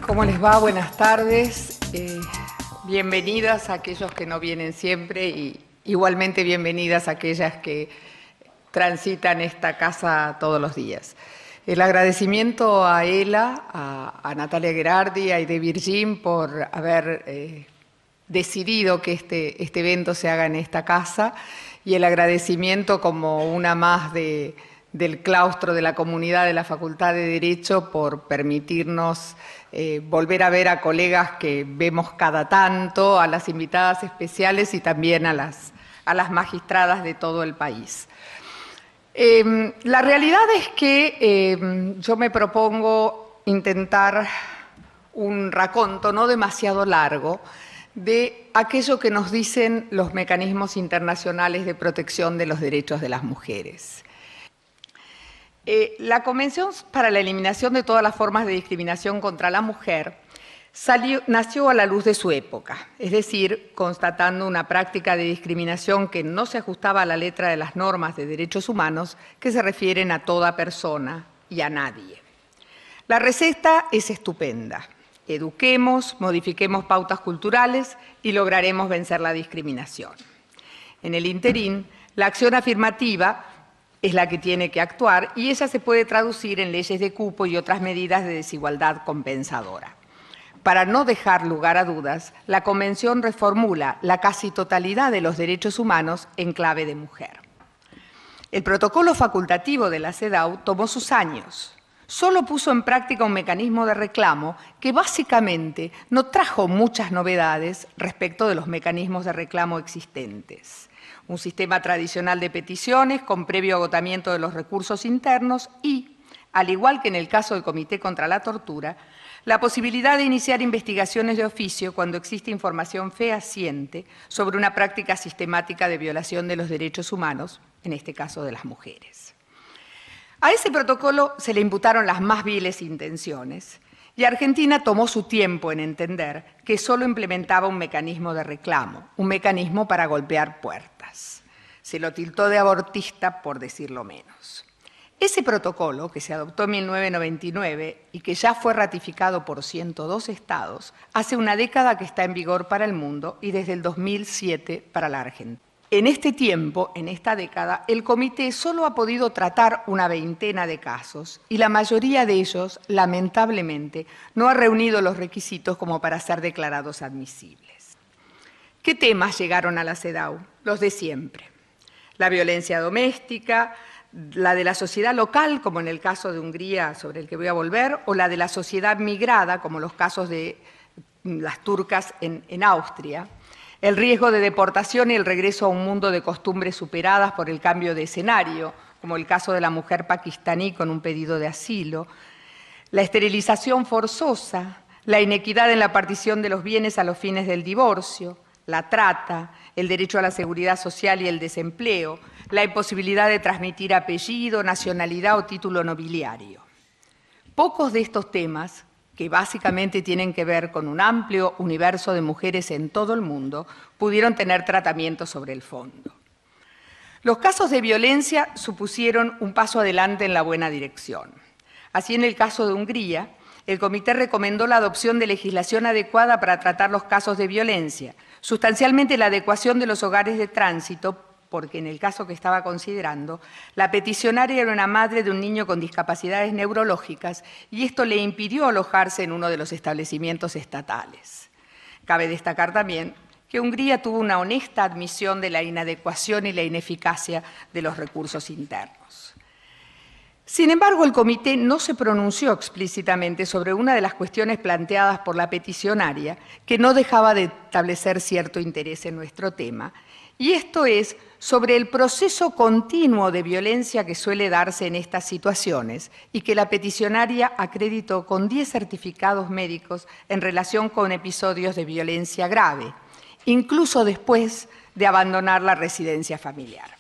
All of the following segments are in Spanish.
¿Cómo les va? Buenas tardes. Bienvenidas a aquellos que no vienen siempre y igualmente bienvenidas a aquellas que transitan esta casa todos los días. El agradecimiento a Ela, a Natalia Gherardi, a Aide Virgin por haber decidido que este evento se haga en esta casa, y el agradecimiento como una más del claustro de la comunidad de la Facultad de Derecho por permitirnos volver a ver a colegas que vemos cada tanto, a las invitadas especiales y también a las magistradas de todo el país. La realidad es que yo me propongo intentar un raconto no demasiado largo de aquello que nos dicen los mecanismos internacionales de protección de los derechos de las mujeres. La Convención para la Eliminación de todas las formas de discriminación contra la mujer nació a la luz de su época, es decir, constatando una práctica de discriminación que no se ajustaba a la letra de las normas de derechos humanos que se refieren a toda persona y a nadie. La receta es estupenda. Eduquemos, modifiquemos pautas culturales y lograremos vencer la discriminación. En el interín, la acción afirmativa es la que tiene que actuar y ella se puede traducir en leyes de cupo y otras medidas de desigualdad compensadora. Para no dejar lugar a dudas, la Convención reformula la casi totalidad de los derechos humanos en clave de mujer. El protocolo facultativo de la CEDAW tomó sus años. Solo puso en práctica un mecanismo de reclamo que básicamente no trajo muchas novedades respecto de los mecanismos de reclamo existentes. Un sistema tradicional de peticiones con previo agotamiento de los recursos internos y, al igual que en el caso del Comité contra la Tortura, la posibilidad de iniciar investigaciones de oficio cuando existe información fehaciente sobre una práctica sistemática de violación de los derechos humanos, en este caso de las mujeres. A ese protocolo se le imputaron las más viles intenciones y Argentina tomó su tiempo en entender que solo implementaba un mecanismo de reclamo, un mecanismo para golpear puertas. Se lo tildó de abortista, por decirlo menos. Ese protocolo, que se adoptó en 1999 y que ya fue ratificado por 102 estados, hace una década que está en vigor para el mundo y desde el 2007 para la Argentina. En este tiempo, en esta década, el comité solo ha podido tratar una veintena de casos y la mayoría de ellos, lamentablemente, no ha reunido los requisitos como para ser declarados admisibles. ¿Qué temas llegaron a la CEDAW? Los de siempre. La violencia doméstica, la de la sociedad local, como en el caso de Hungría, sobre el que voy a volver, o la de la sociedad migrada, como los casos de las turcas en Austria. El riesgo de deportación y el regreso a un mundo de costumbres superadas por el cambio de escenario, como el caso de la mujer pakistaní con un pedido de asilo, la esterilización forzosa, la inequidad en la partición de los bienes a los fines del divorcio, la trata, el derecho a la seguridad social y el desempleo, la imposibilidad de transmitir apellido, nacionalidad o título nobiliario. Pocos de estos temas, que básicamente tienen que ver con un amplio universo de mujeres en todo el mundo, pudieron tener tratamiento sobre el fondo. Los casos de violencia supusieron un paso adelante en la buena dirección. Así, en el caso de Hungría, el comité recomendó la adopción de legislación adecuada para tratar los casos de violencia, sustancialmente la adecuación de los hogares de tránsito, porque en el caso que estaba considerando, la peticionaria era una madre de un niño con discapacidades neurológicas y esto le impidió alojarse en uno de los establecimientos estatales. Cabe destacar también que Hungría tuvo una honesta admisión de la inadecuación y la ineficacia de los recursos internos. Sin embargo, el comité no se pronunció explícitamente sobre una de las cuestiones planteadas por la peticionaria que no dejaba de establecer cierto interés en nuestro tema, y esto es sobre el proceso continuo de violencia que suele darse en estas situaciones y que la peticionaria acreditó con 10 certificados médicos en relación con episodios de violencia grave, incluso después de abandonar la residencia familiar.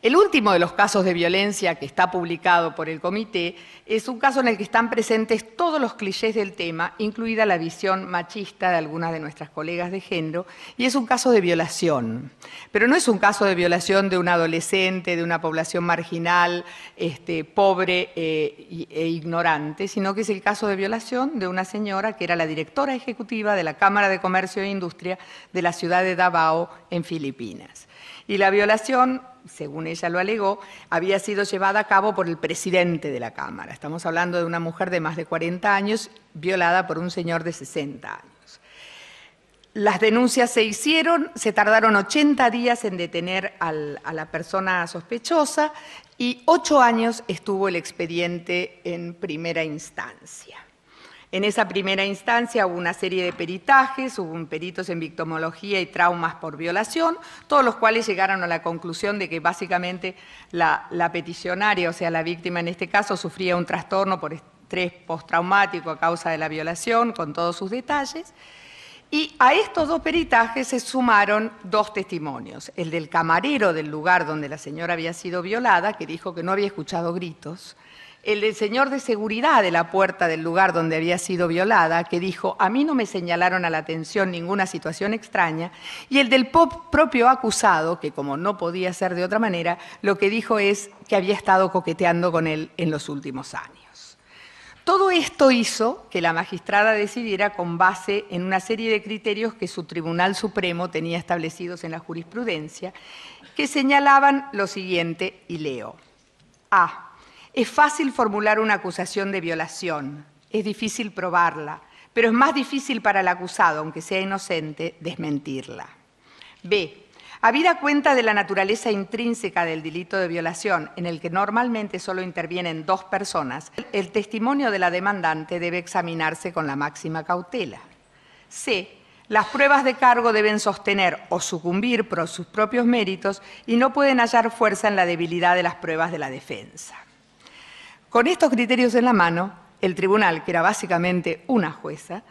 El último de los casos de violencia que está publicado por el comité es un caso en el que están presentes todos los clichés del tema, incluida la visión machista de algunas de nuestras colegas de género, y es un caso de violación. Pero no es un caso de violación de un adolescente, de una población marginal, pobre e ignorante, sino que es el caso de violación de una señora que era la directora ejecutiva de la Cámara de Comercio e Industria de la ciudad de Davao, en Filipinas. Y la violación, según ella lo alegó, había sido llevada a cabo por el presidente de la Cámara. Estamos hablando de una mujer de más de 40 años violada por un señor de 60 años. Las denuncias se hicieron, se tardaron 80 días en detener a la persona sospechosa y 8 años estuvo el expediente en primera instancia. En esa primera instancia hubo una serie de peritajes, hubo peritos en victimología y traumas por violación, todos los cuales llegaron a la conclusión de que básicamente la peticionaria, o sea, la víctima en este caso, sufría un trastorno por estrés postraumático a causa de la violación, con todos sus detalles. Y a estos 2 peritajes se sumaron 2 testimonios. El del camarero del lugar donde la señora había sido violada, que dijo que no había escuchado gritos. El del señor de seguridad de la puerta del lugar donde había sido violada, que dijo, a mí no me señalaron a la atención ninguna situación extraña, y el del propio acusado, que como no podía ser de otra manera, lo que dijo es que había estado coqueteando con él en los últimos años. Todo esto hizo que la magistrada decidiera con base en una serie de criterios que su Tribunal Supremo tenía establecidos en la jurisprudencia, que señalaban lo siguiente, y leo. A. Es fácil formular una acusación de violación, es difícil probarla, pero es más difícil para el acusado, aunque sea inocente, desmentirla. B. Habida cuenta de la naturaleza intrínseca del delito de violación, en el que normalmente solo intervienen 2 personas, el testimonio de la demandante debe examinarse con la máxima cautela. C. Las pruebas de cargo deben sostener o sucumbir por sus propios méritos y no pueden hallar fuerza en la debilidad de las pruebas de la defensa. Con estos criterios en la mano, el tribunal, que era básicamente una jueza,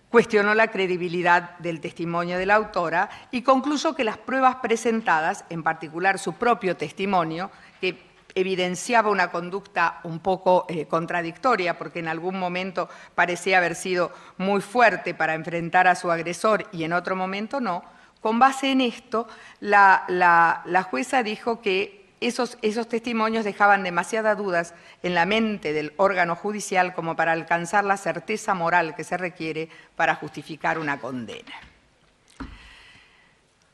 cuestionó la credibilidad del testimonio de la autora y concluyó que las pruebas presentadas, en particular su propio testimonio, que evidenciaba una conducta un poco contradictoria, porque en algún momento parecía haber sido muy fuerte para enfrentar a su agresor y en otro momento no, con base en esto, la jueza dijo que esos testimonios dejaban demasiadas dudas en la mente del órgano judicial como para alcanzar la certeza moral que se requiere para justificar una condena.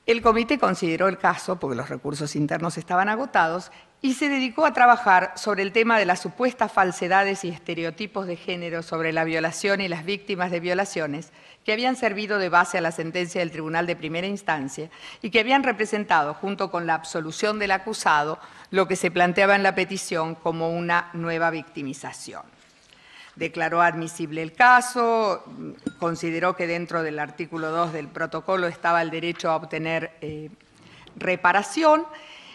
El comité consideró el caso, porque los recursos internos estaban agotados, y se dedicó a trabajar sobre el tema de las supuestas falsedades y estereotipos de género sobre la violación y las víctimas de violaciones que habían servido de base a la sentencia del Tribunal de Primera Instancia y que habían representado, junto con la absolución del acusado, lo que se planteaba en la petición como una nueva victimización. Declaró admisible el caso, consideró que dentro del artículo 2 del protocolo estaba el derecho a obtener reparación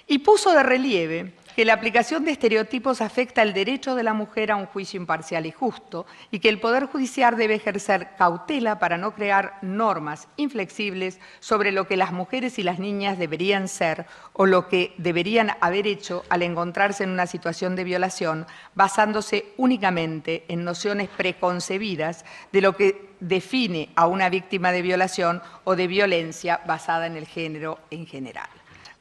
y puso de relieve que la aplicación de estereotipos afecta el derecho de la mujer a un juicio imparcial y justo y que el Poder Judicial debe ejercer cautela para no crear normas inflexibles sobre lo que las mujeres y las niñas deberían ser o lo que deberían haber hecho al encontrarse en una situación de violación, basándose únicamente en nociones preconcebidas de lo que define a una víctima de violación o de violencia basada en el género en general.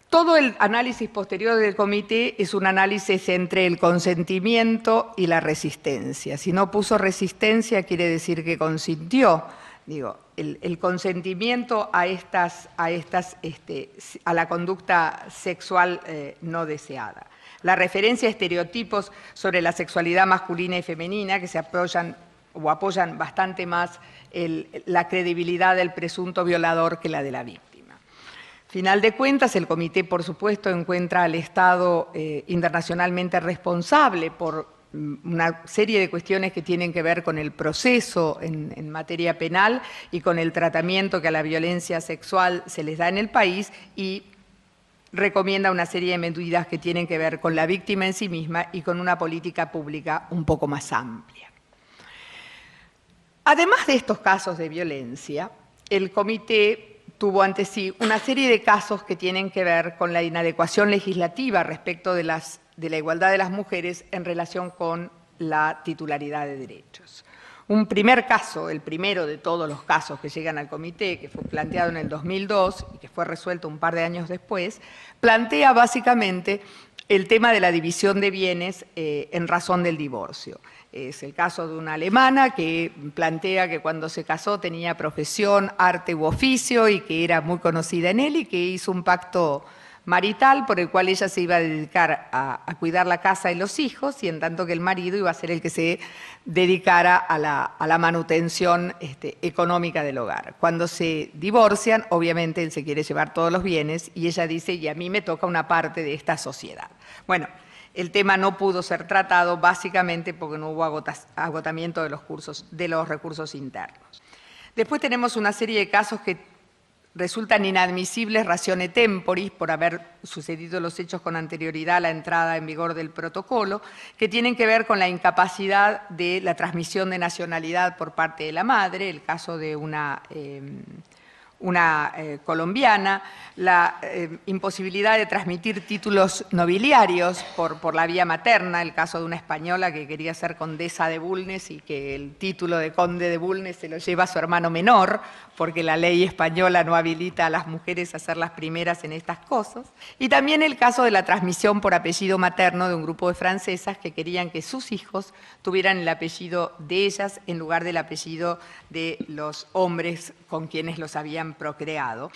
Todo el análisis posterior del comité es un análisis entre el consentimiento y la resistencia. Si no puso resistencia, quiere decir que consintió. Digo, el consentimiento a la conducta sexual no deseada. La referencia a estereotipos sobre la sexualidad masculina y femenina que se apoyan bastante más la credibilidad del presunto violador que la de la víctima. Final de cuentas, el comité, por supuesto, encuentra al Estado internacionalmente responsable por una serie de cuestiones que tienen que ver con el proceso en materia penal y con el tratamiento que a la violencia sexual se les da en el país y recomienda una serie de medidas que tienen que ver con la víctima en sí misma y con una política pública un poco más amplia. Además de estos casos de violencia, el comité tuvo ante sí una serie de casos que tienen que ver con la inadecuación legislativa respecto de la igualdad de las mujeres en relación con la titularidad de derechos. Un primer caso, el primero de todos los casos que llegan al comité, que fue planteado en el 2002 y que fue resuelto un par de años después, plantea básicamente el tema de la división de bienes en razón del divorcio. Es el caso de una alemana que plantea que cuando se casó tenía profesión, arte u oficio y que era muy conocida en él y que hizo un pacto marital por el cual ella se iba a dedicar a cuidar la casa y los hijos, y en tanto que el marido iba a ser el que se dedicara a la manutención económica del hogar. Cuando se divorcian, obviamente él se quiere llevar todos los bienes y ella dice, y a mí me toca una parte de esta sociedad. Bueno, el tema no pudo ser tratado básicamente porque no hubo agotamiento de los recursos internos. Después tenemos una serie de casos que resultan inadmisibles ratione temporis por haber sucedido los hechos con anterioridad a la entrada en vigor del protocolo, que tienen que ver con la incapacidad de la transmisión de nacionalidad por parte de la madre, el caso de una colombiana, la imposibilidad de transmitir títulos nobiliarios por la vía materna, el caso de una española que quería ser condesa de Bulnes y que el título de conde de Bulnes se lo lleva a su hermano menor, porque la ley española no habilita a las mujeres a ser las primeras en estas cosas. Y también el caso de la transmisión por apellido materno de un grupo de francesas que querían que sus hijos tuvieran el apellido de ellas en lugar del apellido de los hombres con quienes los habían procreado.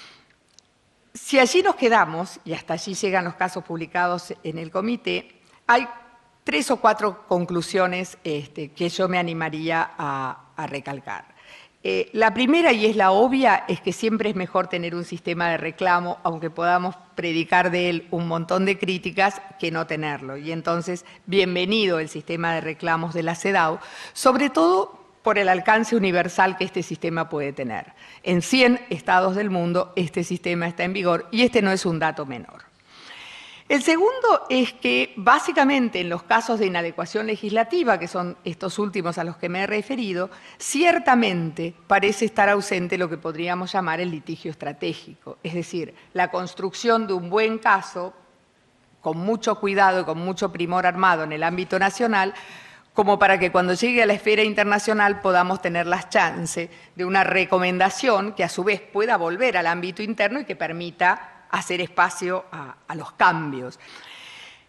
Si allí nos quedamos, y hasta allí llegan los casos publicados en el comité, hay 3 o 4 conclusiones que yo me animaría a recalcar. La primera, y es la obvia, es que siempre es mejor tener un sistema de reclamo, aunque podamos predicar de él un montón de críticas, que no tenerlo. Y entonces, bienvenido el sistema de reclamos de la CEDAW, sobre todo por el alcance universal que este sistema puede tener. En 100 estados del mundo este sistema está en vigor y este no es un dato menor. El segundo es que básicamente en los casos de inadecuación legislativa, que son estos últimos a los que me he referido, ciertamente parece estar ausente lo que podríamos llamar el litigio estratégico, es decir, la construcción de un buen caso con mucho cuidado y con mucho primor armado en el ámbito nacional, como para que cuando llegue a la esfera internacional podamos tener las chances de una recomendación que a su vez pueda volver al ámbito interno y que permita hacer espacio a los cambios.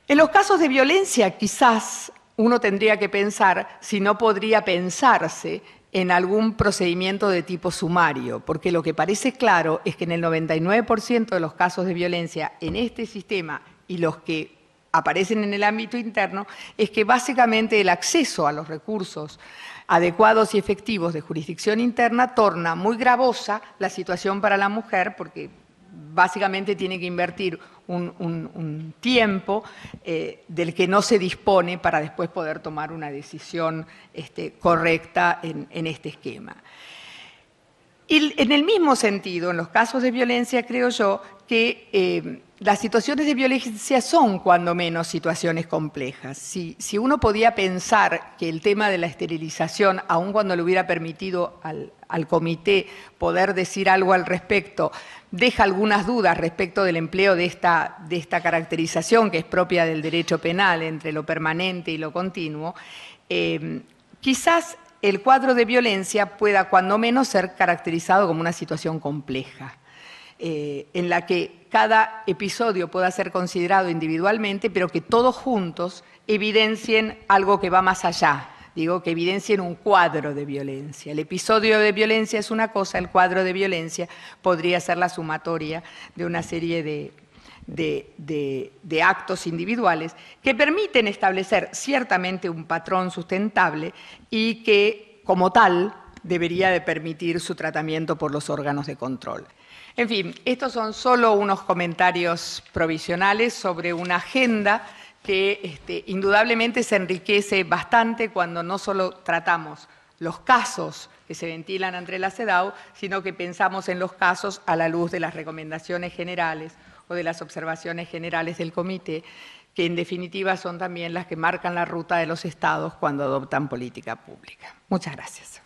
En los casos de violencia, quizás uno tendría que pensar si no podría pensarse en algún procedimiento de tipo sumario, porque lo que parece claro es que en el 99% de los casos de violencia en este sistema y los que aparecen en el ámbito interno, es que básicamente el acceso a los recursos adecuados y efectivos de jurisdicción interna torna muy gravosa la situación para la mujer, porque básicamente tiene que invertir un tiempo del que no se dispone para después poder tomar una decisión correcta en este esquema. Y en el mismo sentido, en los casos de violencia, creo yo que las situaciones de violencia son, cuando menos, situaciones complejas. Si uno podía pensar que el tema de la esterilización, aun cuando le hubiera permitido al comité poder decir algo al respecto, deja algunas dudas respecto del empleo de esta caracterización que es propia del derecho penal entre lo permanente y lo continuo, quizás el cuadro de violencia pueda, cuando menos, ser caracterizado como una situación compleja, en la que cada episodio pueda ser considerado individualmente, pero que todos juntos evidencien algo que va más allá. Digo, que evidencien un cuadro de violencia. El episodio de violencia es una cosa, el cuadro de violencia podría ser la sumatoria de una serie de actos individuales que permiten establecer ciertamente un patrón sustentable y que, como tal, debería de permitir su tratamiento por los órganos de control. En fin, estos son solo unos comentarios provisionales sobre una agenda que indudablemente se enriquece bastante cuando no solo tratamos los casos que se ventilan ante la CEDAW, sino que pensamos en los casos a la luz de las recomendaciones generales o de las observaciones generales del comité, que en definitiva son también las que marcan la ruta de los estados cuando adoptan política pública. Muchas gracias.